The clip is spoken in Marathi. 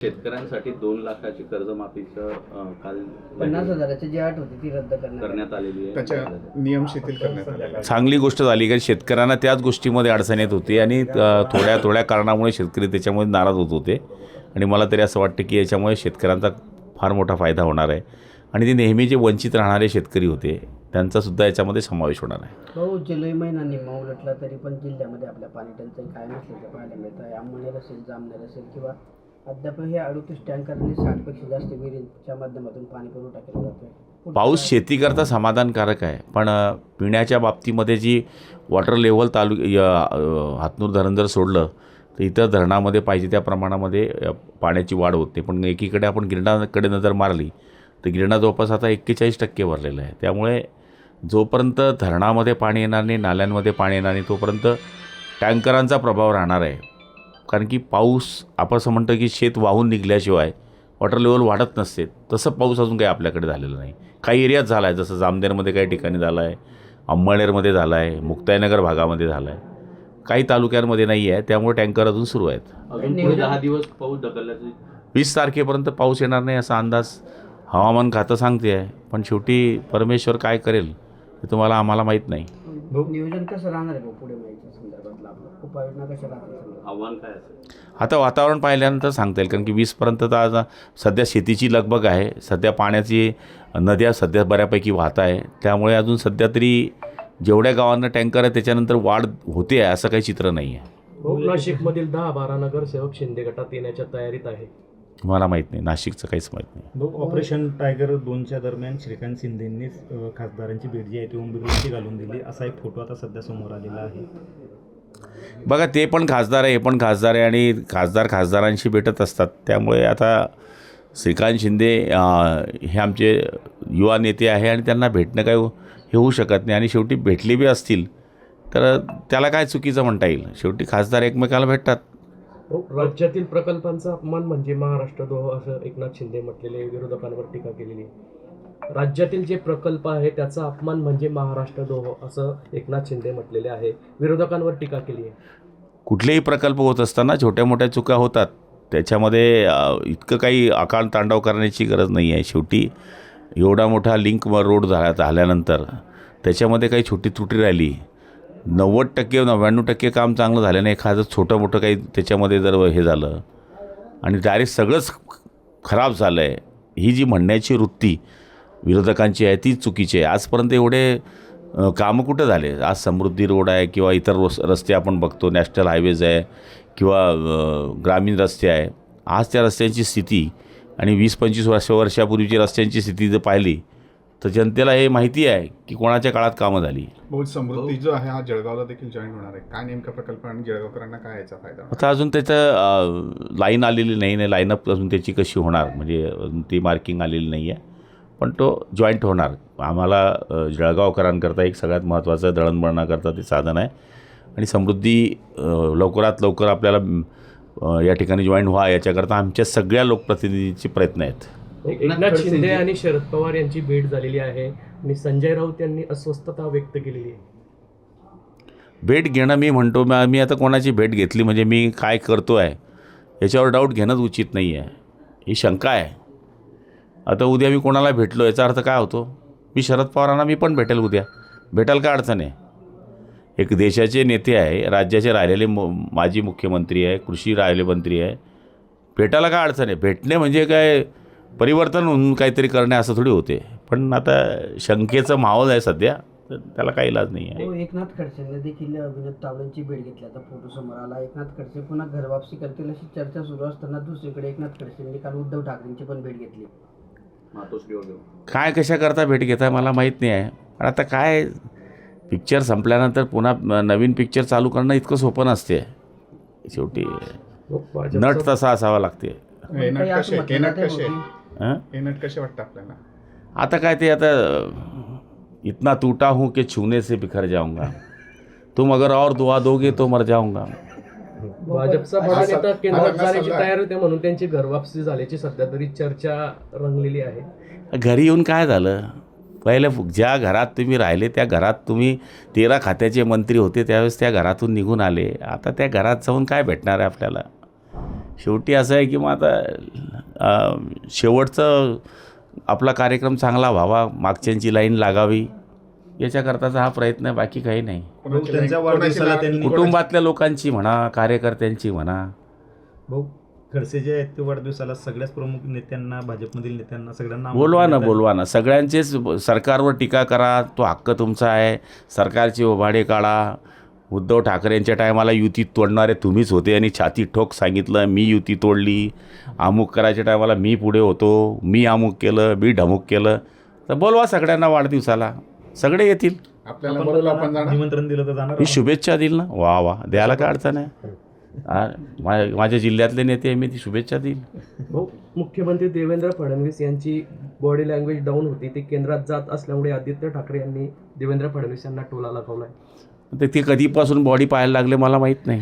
शेतकऱ्यांसाठी 2 लाखाची कर्जमाफीचं काल 50,000ची जी अट होती ती रद्द करण्यात आलेली आहे. त्याच्या नियम शिथिल करण्यात आले. चांगली गोष्ट झाली कारण शेतकऱ्यांना त्याच गोष्टीमध्ये अडचण येत होती आणि थोड्या कारणामुळे शेतकरी त्याच्यामध्ये नाराज होत होते आणि मला तरी असं वाटतं की याच्यामुळे शेतकऱ्यांचा फार मोठा फायदा होणार आहे आणि ते नेहमी जे वंचित राहणारे शेतकरी होते त्यांचासुद्धा याच्यामध्ये समावेश होणार आहे. हो, जुलै महिना निम्मा उलटला तरी पण जिल्ह्यामध्ये आपल्या पाणी टंचाई कायम असल्याचं पाहायला मिळतं आहे. अंमळनेर असेल, जामनेर असेल किंवा अद्याप हे 38 टँकरने 60पेक्षा जास्त विहिरींच्या माध्यमातून पाणी पुरवठा केला जातो. पाऊस शेतीकरता समाधानकारक आहे, पण पिण्याच्या बाबतीमध्ये जी वॉटर लेव्हल हातनूर धरण जर सोडलं तर इतर धरणामध्ये पाहिजे त्या प्रमाणामध्ये पाण्याची वाढ होते. पण एकीकडे आपण गिरणाकडे नजर मारली तर गिरणा जवळपास आता 41% भरलेलं आहे. त्यामुळे जोपर्यंत धरणामध्ये पाणी येणार नाही, नाल्यांमध्ये पाणी येणार नाही, तोपर्यंत टँकरांचा प्रभाव राहणार आहे. कारण की पाऊस आपण असं म्हणतो की शेत वाहून निघल्याशिवाय वॉटर लेवल वाढत नसते, तसं पाऊस अजून काही आपल्याकडे झालेलं नाही. काही एरियात झाला आहे, जसं जामनेरमध्ये काही ठिकाणी झाला आहे, अंमळनेरमध्ये झाला आहे, मुक्ताईनगर भागामध्ये झाला आहे, काही तालुक्यांमध्ये नाही आहे. त्यामुळे टँकर अजून सुरू आहेत. अजून पुढे 10 दिवस पाऊस ढकलल्याची 20 तारखेपर्यंत पाऊस येणार नाही असा अंदाज हवामान खातं सांगते आहे, पण शेवटी परमेश्वर काय करेल हे तुम्हाला आम्हाला माहीत नाही. नियोजन कसं राहणार आहे पुढे माहिती संदर्भातलं आपलं उपाययोजना कशा राहतील? आव्हान काय असेल? आता वातावरण पाहिल्यानंतर सांगता येईल, कारण की 20पर्यंत तर आज सध्या शेतीची लगबग आहे. सध्या पाण्याची नद्या सध्या बऱ्यापैकी वाहत आहे. त्यामुळे अजून सध्या तरी जेवढ्या गावांना टँकर आहे त्याच्यानंतर वाढ होते आहे असं काही चित्र नाही आहे. नाशिकमधील 10-12 नगरसेवक शिंदे गटात येण्याच्या तयारीत आहे. मला माहीत नाही, नाशिकचं काहीच माहीत नाही. ऑपरेशन टायगर 2च्या दरम्यान श्रीकांत शिंदेंनी खासदारांची भेट जी आहे ती ओम बिर्लांची घालून दिली असा एक फोटो आता सध्या समोर आलेला आहे. बघा, ते पण खासदार आहे, हे पण खासदार आहे आणि खासदारांशी भेटत असतात. त्यामुळे आता श्रीकांत शिंदे हे आमचे युवा नेते आहे आणि त्यांना भेटणं काय हे होऊ शकत नाही आणि शेवटी भेटले बी असतील तर त्याला काय चुकीचं म्हणता येईल. शेवटी खासदार एकमेकाला भेटतात. राज्यातील प्रकल्पांचा अपमान म्हणजे महाराष्ट्र द्रोह असं एकनाथ शिंदे म्हटलेले, विरोधकांवर टीका केलेली आहे. राज्यातील जे प्रकल्प आहे त्याचा अपमान म्हणजे महाराष्ट्र द्रोह असं एकनाथ शिंदे म्हटलेले आहे, विरोधकांवर टीका केली आहे. कुठलेही प्रकल्प होत असताना छोट्या मोठ्या चुका होतात, त्याच्यामध्ये इतकं काही अकाल तांडव करण्याची गरज नाही आहे. शेवटी एवढा मोठा लिंक रोड झाल्यानंतर त्याच्यामध्ये काही छोटी त्रुटी राहिली, 90% 99% काम चांगलं झालं नाही, एखादं छोटं मोठं काही त्याच्यामध्ये जर हे झालं आणि डायरेक्ट सगळंच खराब झालं आहे, ही जी म्हणण्याची वृत्ती विरोधकांची आहे ती चुकीची आहे. आजपर्यंत एवढे कामं कुठं झाले? आज समृद्धी रोड आहे किंवा इतर रस्ते आपण बघतो, नॅशनल हायवेज आहे किंवा ग्रामीण रस्ते आहे. आज त्या रस्त्यांची स्थिती आणि 20-25 वर्षापूर्वीची रस्त्यांची स्थिती जर पाहिली तर जनतेला हे माहिती आहे की कोणाच्या काळात कामं झाली. बहुत समृद्धी जो आहे हा जळगावला देखील जॉईन होणार आहे. काय नेमका प्रकल्प आणि जळगावकरांना काय याचा फायदा? आता अजून त्याचं लाईन आलेली नाही, लाईनअप अजून त्याची कशी होणार म्हणजे अजून ती मार्किंग आलेली नाही आहे, पण तो जॉईंट होणार. आम्हाला जळगावकरांकरता एक सगळ्यात महत्त्वाचं दळणवळणाकरता ते साधन आहे आणि समृद्धी लवकरात लवकर आपल्याला या ठिकाणी जॉईन व्हा याच्याकरता आमच्या सगळ्या लोकप्रतिनिधींचे प्रयत्न आहेत. एकनाथ शिंदे आणि शरद पवार यांची भेट झालेली आहे आणि संजय राऊत यांनी अस्वस्थता व्यक्त केलेली आहे. भेट घेणं मी म्हणतो, मी आता कोणाची भेट घेतली म्हणजे मी काय करतो आहे याच्यावर डाऊट घेणंच उचित नाही आहे, ही शंका आहे. आता उद्या मी कोणाला भेटलो याचा अर्थ काय होतो? मी शरद पवारांना मी पण भेटेल उद्या, भेटायला काय अडचण आहे? एक देशाचे नेते आहे, राज्याचे राहिलेले माजी मुख्यमंत्री आहे, कृषी राहिले मंत्री आहे, भेटायला काय अडचण आहे? भेटणे म्हणजे काय परिवर्तन होऊन काहीतरी करणे असं थोडी होते. पण आता शंकेचं माहोल आहे सध्या, तर त्याला काही इलाज नाही आहे. हो, एकनाथ खडसेंनी देखील विनोद तावडेंची भेट घेतली. आता फोटो समोर आला. एकनाथ खडसे पुन्हा घरवापसी करतील अशी चर्चा सुरू असताना दुसरीकडे एकनाथ खडसेंनी काल उद्धव ठाकरेंची पण भेट घेतली. मातोश्री वगैरे काय कशाकरता भेट घेता मला माहीत नाही आहे. पण आता काय पिक्चर संपल्यानंतर पुन्हा नवीन पिक्चर चालू करणं इतकं सोपं नसते. शेवटी नट तसा असावा लागते. हे नट कसे वाटतं आपल्याला? आता काय ते आता इतना टूटा हूँ कि छूने से बिखर जाऊंगा, तुम अगर और दुआ दोगे तो मर जाऊंगा. भाजपचा बडा नेता केंद्रात जाण्याची तयारी होते म्हणून त्यांची घरवापसी झाल्याची सध्या तरी चर्चा रंगलेली आहे. घरी येऊन काय झालं? पहिले ज्या घरात तुम्ही राहिले त्या घरात तुम्ही 13 खात्याचे मंत्री होते त्यावेळेस त्या घरातून निघून आले. आता त्या घरात जाऊन काय भेटणार आहे आपल्याला? शेवटी असं आहे की मग आता शेवटचं आपला कार्यक्रम चांगला व्हावा, मागच्यांची लाईन लागावी याच्याकरताचा हा प्रयत्न आहे, बाकी काही नाही. भाऊ, त्यांच्या वाढदिवसाला त्यांनी कुटुंबातल्या लोकांची म्हणा, कार्यकर्त्यांची म्हणा. भाऊ खडसे जे आहेत ते वाढदिवसाला सगळ्याच प्रमुख नेत्यांना, भाजपमधील नेत्यांना सगळ्यांना बोलवा ना सगळ्यांचेच. सरकारवर टीका करा, तो हक्क तुमचा आहे. सरकारचे ओभाडे काढा. उद्धव ठाकरेंच्या टायमाला युती तोडणारे तुम्हीच होते आणि छाती ठोक सांगितलं मी युती तोडली. अमुक करायच्या टायमाला मी पुढे होतो, मी अमुक केलं, मी ढमुक केलं. तर बोलवा सगळ्यांना वाढदिवसाला, सगळे येतील. निमंत्रण दिलं तर जाणार. मी शुभेच्छा देईल ना. वा द्यायला काय अडचण आहे. माझ्या जिल्ह्यातले नेते आहे, मी ती शुभेच्छा देईल. भाऊ, मुख्यमंत्री देवेंद्र फडणवीस यांची बॉडी लँग्वेज डाऊन होती, ते केंद्रात जात असल्यामुळे आदित्य ठाकरे यांनी देवेंद्र फडणवीस यांना टोला लगावलाय. ते कधीपासून बॉडी पाहायला लागले मला माहीत नाही.